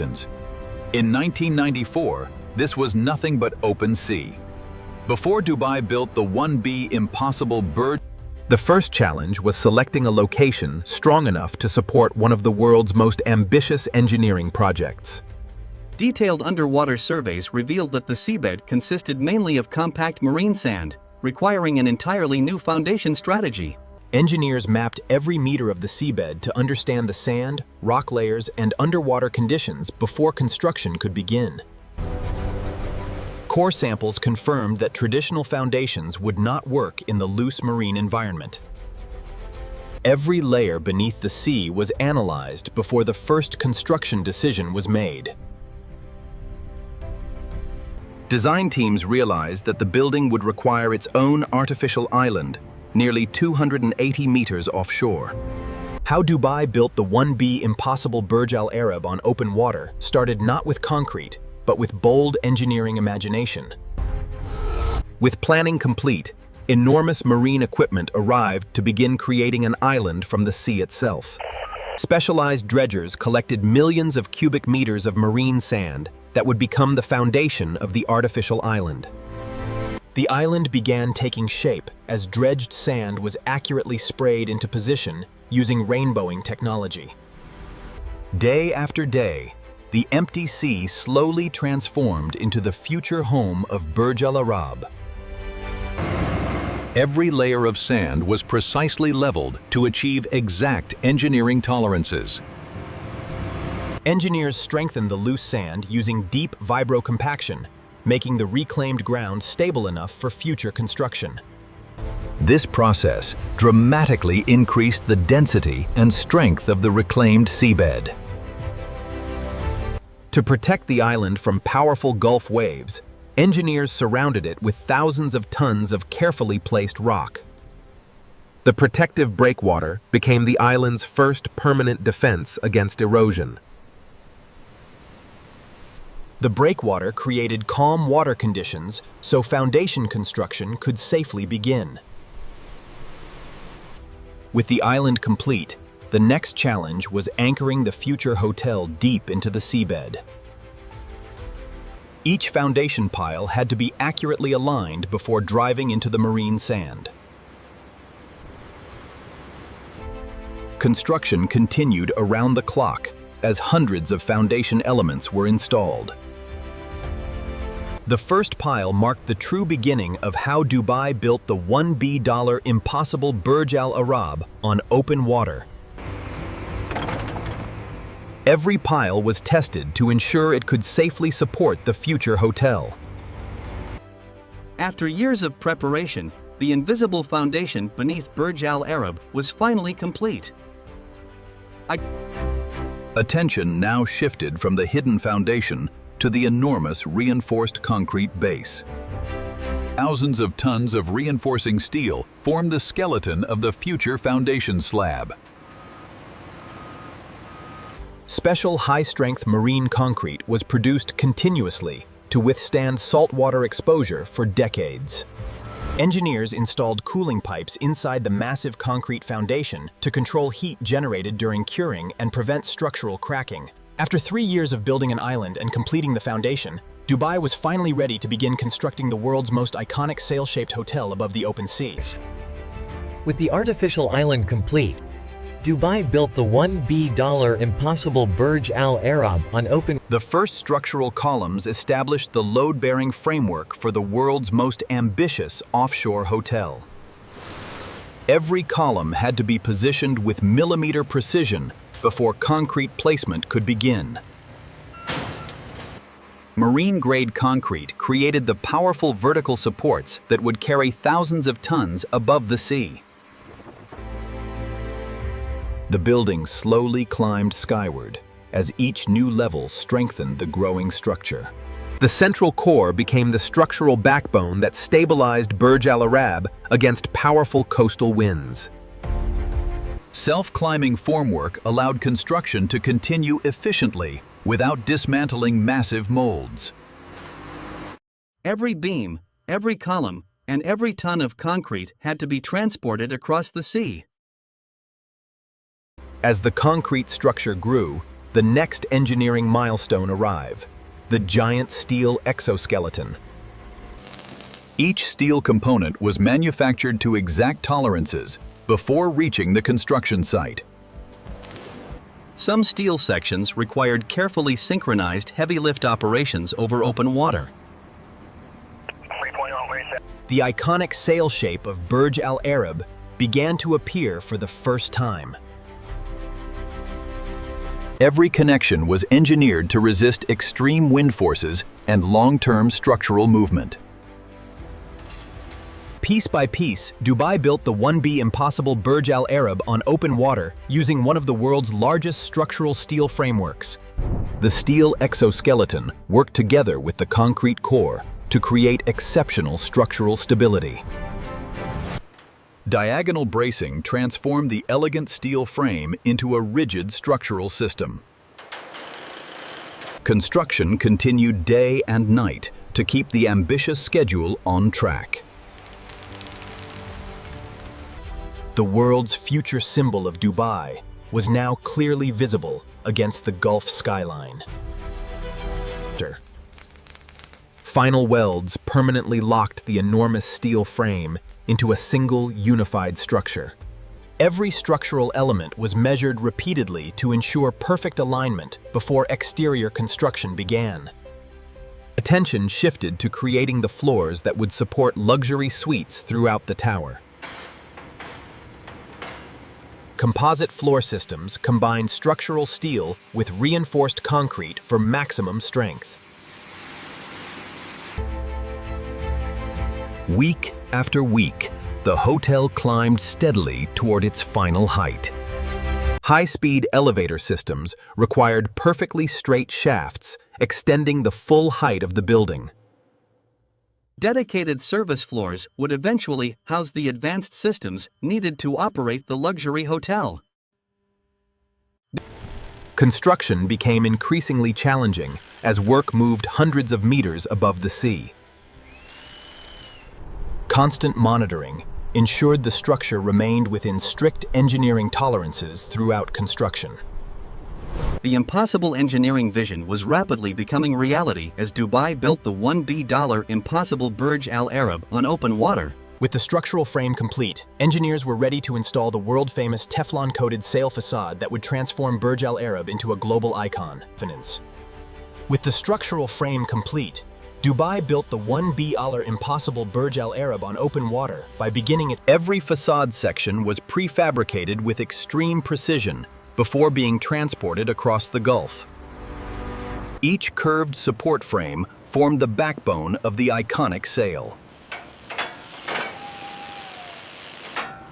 In 1994, this was nothing but open sea. Before Dubai built the 1B impossible Burj, the first challenge was selecting a location strong enough to support one of the world's most ambitious engineering projects. Detailed underwater surveys revealed that the seabed consisted mainly of compact marine sand, requiring an entirely new foundation strategy. Engineers mapped every meter of the seabed to understand the sand, rock layers, and underwater conditions before construction could begin. Core samples confirmed that traditional foundations would not work in the loose marine environment. Every layer beneath the sea was analyzed before the first construction decision was made. Design teams realized that the building would require its own artificial island, nearly 280 meters offshore. How Dubai built the 1B impossible Burj Al Arab on open water started not with concrete, but with bold engineering imagination. With planning complete, enormous marine equipment arrived to begin creating an island from the sea itself. Specialized dredgers collected millions of cubic meters of marine sand that would become the foundation of the artificial island. The island began taking shape as dredged sand was accurately sprayed into position using rainbowing technology. Day after day, the empty sea slowly transformed into the future home of Burj Al Arab. Every layer of sand was precisely leveled to achieve exact engineering tolerances. Engineers strengthened the loose sand using deep vibrocompaction, making the reclaimed ground stable enough for future construction. This process dramatically increased the density and strength of the reclaimed seabed. To protect the island from powerful Gulf waves, engineers surrounded it with thousands of tons of carefully placed rock. The protective breakwater became the island's first permanent defense against erosion. The breakwater created calm water conditions so foundation construction could safely begin. With the island complete, the next challenge was anchoring the future hotel deep into the seabed. Each foundation pile had to be accurately aligned before driving into the marine sand. Construction continued around the clock as hundreds of foundation elements were installed. The first pile marked the true beginning of how Dubai built the $1B impossible Burj Al Arab on open water. Every pile was tested to ensure it could safely support the future hotel. After years of preparation, the invisible foundation beneath Burj Al Arab was finally complete. Attention now shifted from the hidden foundation to the enormous reinforced concrete base. Thousands of tons of reinforcing steel formed the skeleton of the future foundation slab. Special high-strength marine concrete was produced continuously to withstand saltwater exposure for decades. Engineers installed cooling pipes inside the massive concrete foundation to control heat generated during curing and prevent structural cracking. After 3 years of building an island and completing the foundation, Dubai was finally ready to begin constructing the world's most iconic sail-shaped hotel above the open seas. With the artificial island complete, Dubai built the $1B impossible Burj Al Arab on open. The first structural columns established the load-bearing framework for the world's most ambitious offshore hotel. Every column had to be positioned with millimeter precision before concrete placement could begin. Marine-grade concrete created the powerful vertical supports that would carry thousands of tons above the sea. The building slowly climbed skyward as each new level strengthened the growing structure. The central core became the structural backbone that stabilized Burj Al Arab against powerful coastal winds. Self-climbing formwork allowed construction to continue efficiently without dismantling massive molds. Every beam, every column, and every ton of concrete had to be transported across the sea. As the concrete structure grew, the next engineering milestone arrive: the giant steel exoskeleton. Each steel component was manufactured to exact tolerances before reaching the construction site. Some steel sections required carefully synchronized heavy lift operations over open water. The iconic sail shape of Burj Al Arab began to appear for the first time. Every connection was engineered to resist extreme wind forces and long-term structural movement. Piece by piece, Dubai built the 1B impossible Burj Al Arab on open water using one of the world's largest structural steel frameworks. The steel exoskeleton worked together with the concrete core to create exceptional structural stability. Diagonal bracing transformed the elegant steel frame into a rigid structural system. Construction continued day and night to keep the ambitious schedule on track. The world's future symbol of Dubai was now clearly visible against the Gulf skyline. Final welds permanently locked the enormous steel frame into a single unified structure. Every structural element was measured repeatedly to ensure perfect alignment before exterior construction began. Attention shifted to creating the floors that would support luxury suites throughout the tower. Composite floor systems combined structural steel with reinforced concrete for maximum strength. Week after week, the hotel climbed steadily toward its final height. High-speed elevator systems required perfectly straight shafts, extending the full height of the building. Dedicated service floors would eventually house the advanced systems needed to operate the luxury hotel. Construction became increasingly challenging as work moved hundreds of meters above the sea. Constant monitoring ensured the structure remained within strict engineering tolerances throughout construction. The impossible engineering vision was rapidly becoming reality as Dubai built the $1 impossible Burj Al Arab on open water. With the structural frame complete, engineers were ready to install the world-famous Teflon-coated sail facade that would transform Burj Al Arab into a global icon. With the structural frame complete, Dubai built the $1 impossible Burj Al Arab on open water by beginning it. Every facade section was prefabricated with extreme precision before being transported across the Gulf. Each curved support frame formed the backbone of the iconic sail.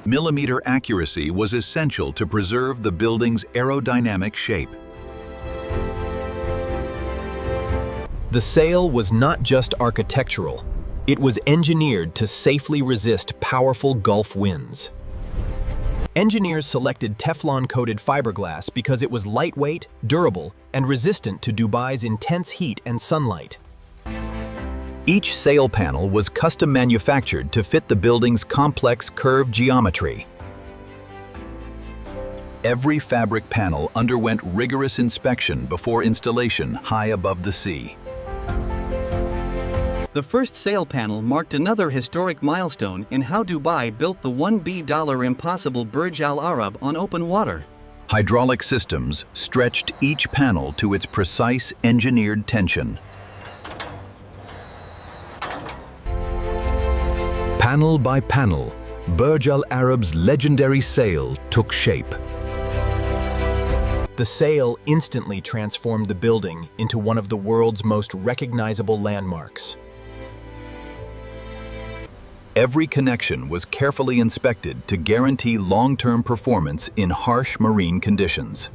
Millimeter accuracy was essential to preserve the building's aerodynamic shape. The sail was not just architectural, it was engineered to safely resist powerful Gulf winds. Engineers selected Teflon-coated fiberglass because it was lightweight, durable, and resistant to Dubai's intense heat and sunlight. Each sail panel was custom manufactured to fit the building's complex curved geometry. Every fabric panel underwent rigorous inspection before installation high above the sea. The first sail panel marked another historic milestone in how Dubai built the $1 impossible Burj Al Arab on open water. Hydraulic systems stretched each panel to its precise engineered tension. Panel by panel, Burj Al Arab's legendary sail took shape. The sail instantly transformed the building into one of the world's most recognizable landmarks. Every connection was carefully inspected to guarantee long-term performance in harsh marine conditions.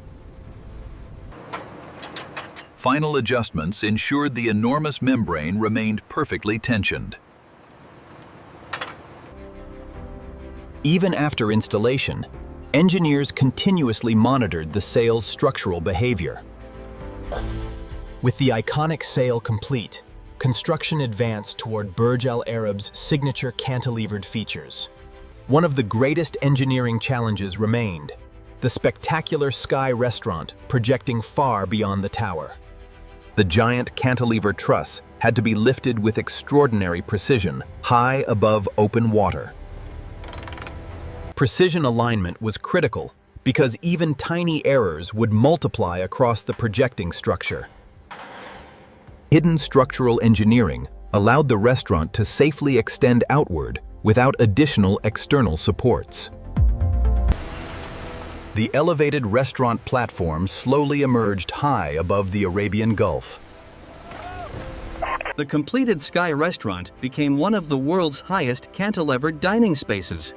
Final adjustments ensured the enormous membrane remained perfectly tensioned. Even after installation, engineers continuously monitored the sail's structural behavior. With the iconic sail complete, construction advanced toward Burj Al Arab's signature cantilevered features. One of the greatest engineering challenges remained: the spectacular Sky Restaurant projecting far beyond the tower. The giant cantilever truss had to be lifted with extraordinary precision, high above open water. Precision alignment was critical because even tiny errors would multiply across the projecting structure. Hidden structural engineering allowed the restaurant to safely extend outward without additional external supports. The elevated restaurant platform slowly emerged high above the Arabian Gulf. The completed Sky Restaurant became one of the world's highest cantilevered dining spaces.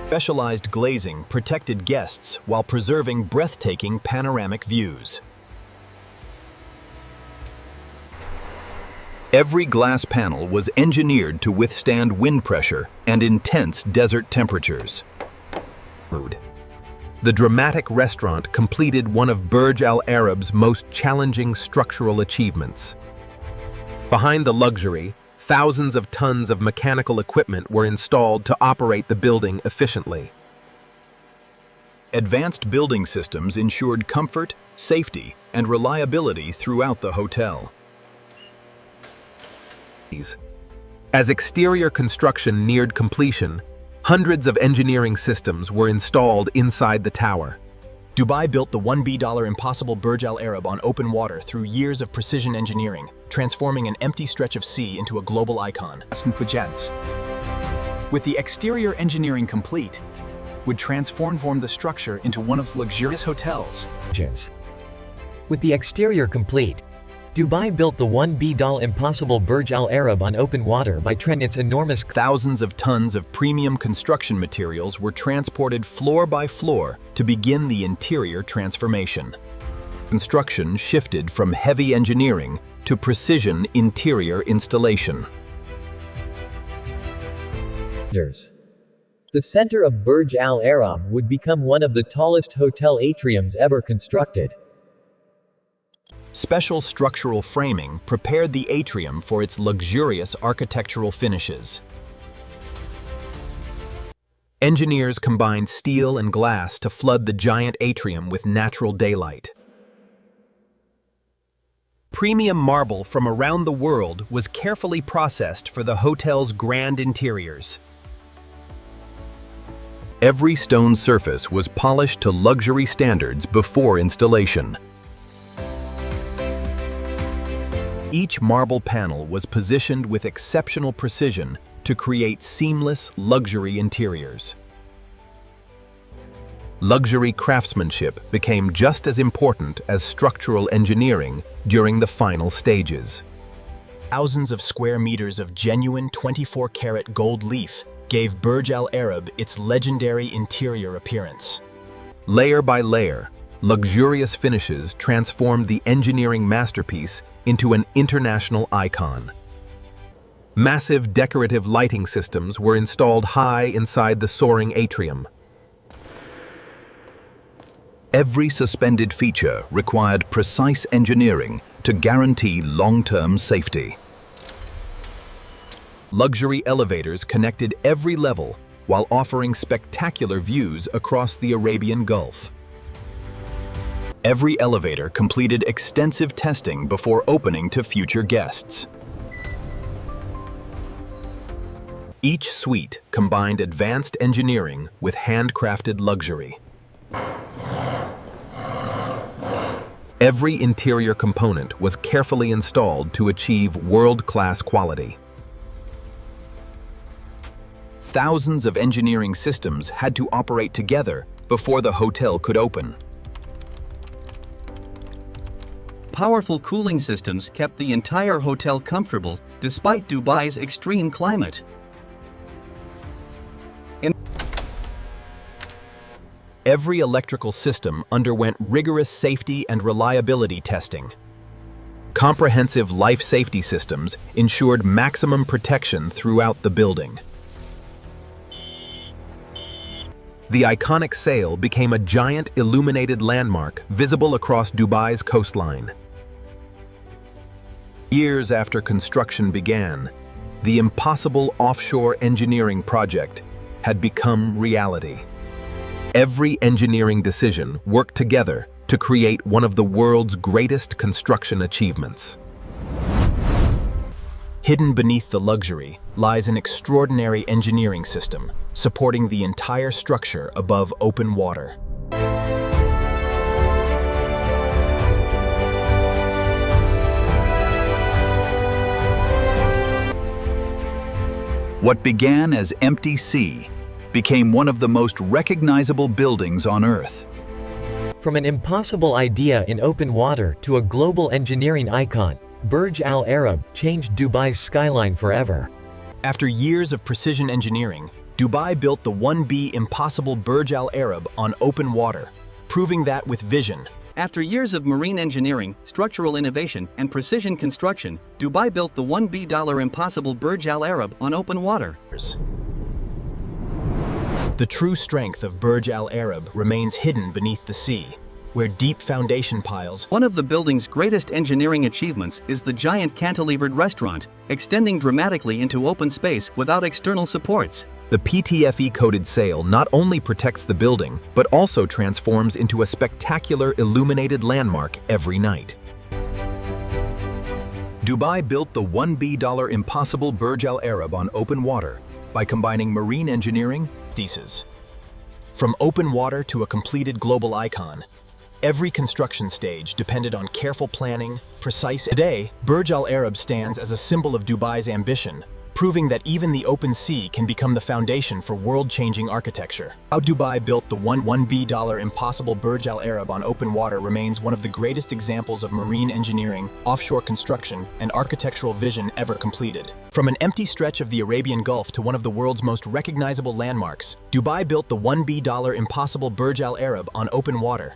Specialized glazing protected guests while preserving breathtaking panoramic views. Every glass panel was engineered to withstand wind pressure and intense desert temperatures. The dramatic restaurant completed one of Burj Al Arab's most challenging structural achievements. Behind the luxury, thousands of tons of mechanical equipment were installed to operate the building efficiently. Advanced building systems ensured comfort, safety, and reliability throughout the hotel. As exterior construction neared completion, hundreds of engineering systems were installed inside the tower. Dubai built the $1 billion impossible Burj Al Arab on open water through years of precision engineering, transforming an empty stretch of sea into a global icon. With the exterior engineering complete, would transform the structure into one of the luxurious hotels. With the exterior complete, Dubai built the $1 billion impossible Burj Al Arab on open water by its enormous. Thousands of tons of premium construction materials were transported floor by floor to begin the interior transformation. Construction shifted from heavy engineering to precision interior installation. The center of Burj Al Arab would become one of the tallest hotel atriums ever constructed. Special structural framing prepared the atrium for its luxurious architectural finishes. Engineers combined steel and glass to flood the giant atrium with natural daylight. Premium marble from around the world was carefully processed for the hotel's grand interiors. Every stone surface was polished to luxury standards before installation. Each marble panel was positioned with exceptional precision to create seamless luxury interiors. Luxury craftsmanship became just as important as structural engineering during the final stages. Thousands of square meters of genuine 24-karat gold leaf gave Burj Al Arab its legendary interior appearance. Layer by layer, luxurious finishes transformed the engineering masterpiece into an international icon. Massive decorative lighting systems were installed high inside the soaring atrium. Every suspended feature required precise engineering to guarantee long-term safety. Luxury elevators connected every level while offering spectacular views across the Arabian Gulf. Every elevator completed extensive testing before opening to future guests. Each suite combined advanced engineering with handcrafted luxury. Every interior component was carefully installed to achieve world-class quality. Thousands of engineering systems had to operate together before the hotel could open. Powerful cooling systems kept the entire hotel comfortable despite Dubai's extreme climate. Every electrical system underwent rigorous safety and reliability testing. Comprehensive life safety systems ensured maximum protection throughout the building. The iconic sail became a giant illuminated landmark visible across Dubai's coastline. Years after construction began, the impossible offshore engineering project had become reality. Every engineering decision worked together to create one of the world's greatest construction achievements. Hidden beneath the luxury lies an extraordinary engineering system, supporting the entire structure above open water. What began as empty sea became one of the most recognizable buildings on Earth. From an impossible idea in open water to a global engineering icon, Burj Al Arab changed Dubai's skyline forever. After years of precision engineering, Dubai built the 1B impossible Burj Al Arab on open water, proving that with vision. After years of marine engineering, structural innovation, and precision construction, Dubai built the $1 impossible Burj Al Arab on open water. The true strength of Burj Al Arab remains hidden beneath the sea, where deep foundation piles. One of the building's greatest engineering achievements is the giant cantilevered restaurant, extending dramatically into open space without external supports. The PTFE-coated sail not only protects the building, but also transforms into a spectacular illuminated landmark every night. Dubai built the $1 impossible Burj Al Arab on open water by combining marine engineering. From open water to a completed global icon, every construction stage depended on careful planning, precise. Today, Burj Al Arab stands as a symbol of Dubai's ambition, proving that even the open sea can become the foundation for world-changing architecture. How Dubai built the $1 impossible Burj Al Arab on open water remains one of the greatest examples of marine engineering, offshore construction, and architectural vision ever completed. From an empty stretch of the Arabian Gulf to one of the world's most recognizable landmarks, Dubai built the $1 impossible Burj Al Arab on open water,